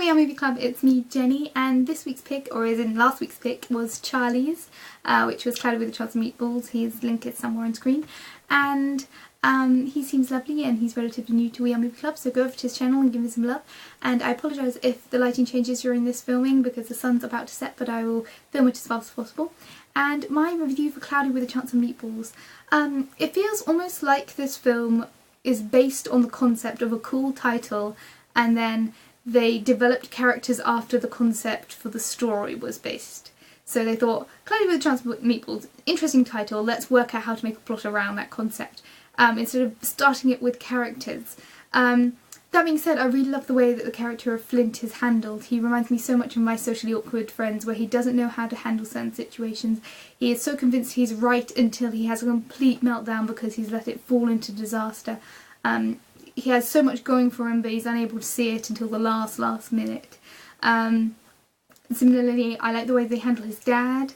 We Are Movie Club, it's me, Jenny, and this week's pick, or as in last week's pick, was Charlie's, which was Cloudy with a Chance of Meatballs. His link is somewhere on screen, and he seems lovely and he's relatively new to We Are Movie Club, so go over to his channel and give him some love. And I apologise if the lighting changes during this filming because the sun's about to set, but I will film it as fast as possible. And my review for Cloudy with a Chance of Meatballs. It feels almost like this film is based on the concept of a cool title, and then they developed characters after the concept for the story was based. So they thought, Cloudy with a Chance of Meatballs, interesting title, let's work out how to make a plot around that concept, instead of starting it with characters. That being said, I really love the way that the character of Flint is handled. He reminds me so much of my socially awkward friends, where he doesn't know how to handle certain situations. He is so convinced he's right until he has a complete meltdown because he's let it fall into disaster. He has so much going for him, but he's unable to see it until the last minute. Similarly, I like the way they handle his dad.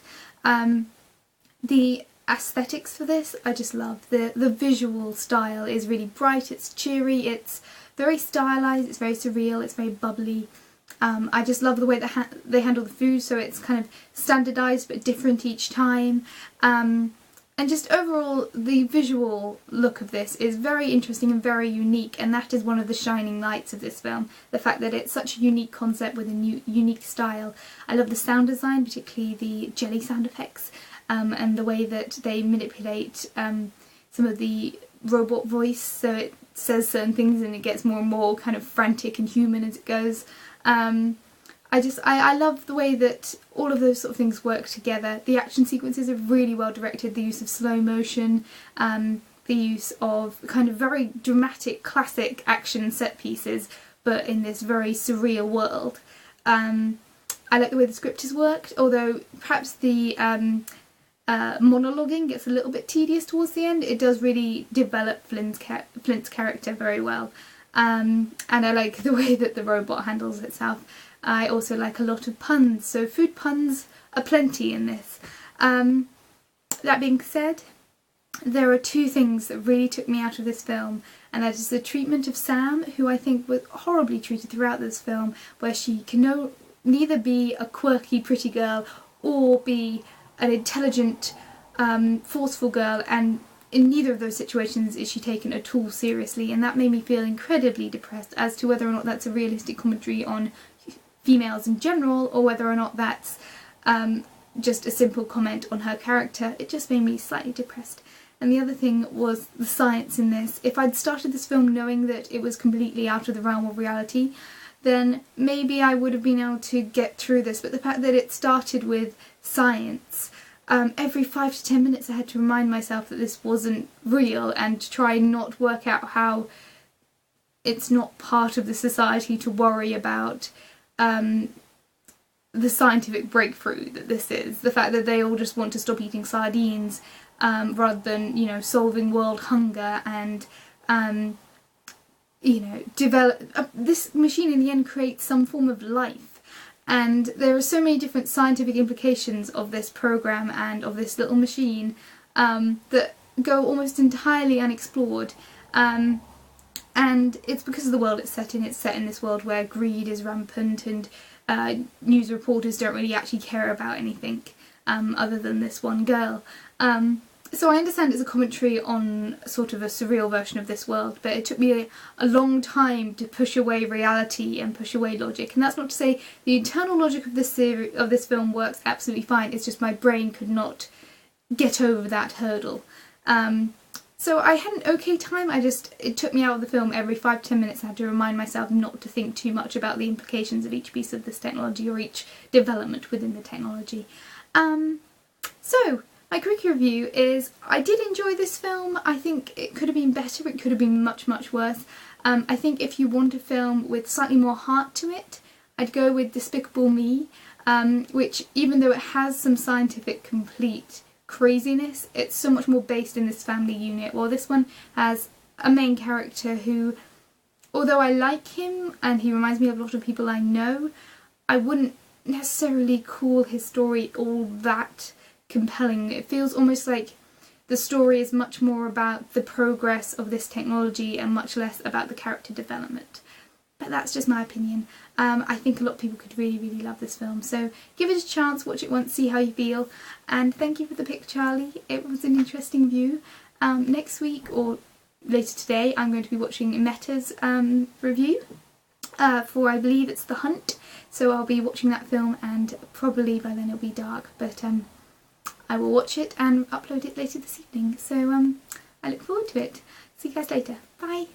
The aesthetics for this, I just love. The visual style is really bright, it's cheery, it's very stylised, it's very surreal, it's very bubbly. I just love the way that they handle the food, so it's kind of standardised but different each time. And just overall, the visual look of this is very interesting and very unique, and that is one of the shining lights of this film. The fact that it's such a unique concept with a unique style. I love the sound design, particularly the jelly sound effects, and the way that they manipulate some of the robot voice, so it says certain things and it gets more and more kind of frantic and human as it goes. I love the way that all of those sort of things work together. The action sequences are really well directed, the use of slow motion, the use of kind of very dramatic classic action set pieces, but in this very surreal world. I like the way the script is worked, although perhaps the monologuing gets a little bit tedious towards the end. It does really develop Flint's character very well. And I like the way that the robot handles itself. I also like a lot of puns, so food puns are plenty in this. That being said, there are two things that really took me out of this film, and that is the treatment of Sam, who I think was horribly treated throughout this film, where she can neither be a quirky pretty girl or be an intelligent, forceful girl, and in neither of those situations is she taken at all seriously, and that made me feel incredibly depressed as to whether or not that's a realistic commentary on females in general, or whether or not that's just a simple comment on her character. It just made me slightly depressed. And the other thing was the science in this. If I'd started this film knowing that it was completely out of the realm of reality, then maybe I would have been able to get through this, but the fact that it started with science, every 5 to 10 minutes I had to remind myself that this wasn't real and to try and not work out how it's not part of the society to worry about the scientific breakthrough that this is. The fact that they all just want to stop eating sardines rather than, you know, solving world hunger and, you know, develop... this machine in the end creates some form of life. And there are so many different scientific implications of this program and of this little machine that go almost entirely unexplored. And it's because of the world it's set in. It's set in this world where greed is rampant and news reporters don't really actually care about anything other than this one girl. So I understand it's a commentary on sort of a surreal version of this world, but it took me a long time to push away reality and push away logic. And that's not to say the internal logic of this film works absolutely fine, it's just my brain could not get over that hurdle. So I had an okay time, it took me out of the film every 5 to 10 minutes. I had to remind myself not to think too much about the implications of each piece of this technology or each development within the technology. So, my quick review is, I did enjoy this film. I think it could have been better, it could have been much, much worse. I think if you want a film with slightly more heart to it, I'd go with Despicable Me, which, even though it has some scientific complete craziness, it's so much more based in this family unit, while this one has a main character who, although I like him and he reminds me of a lot of people I know, I wouldn't necessarily call his story all that compelling. It feels almost like the story is much more about the progress of this technology and much less about the character development. but that's just my opinion. I think a lot of people could really, really love this film, so give it a chance, watch it once, see how you feel, and thank you for the pick, Charlie. It was an interesting view. Next week, or later today, I'm going to be watching Meta's review for, I believe it's The Hunt, so I'll be watching that film, and probably by then it'll be dark, but I will watch it and upload it later this evening, so I look forward to it. See you guys later. Bye!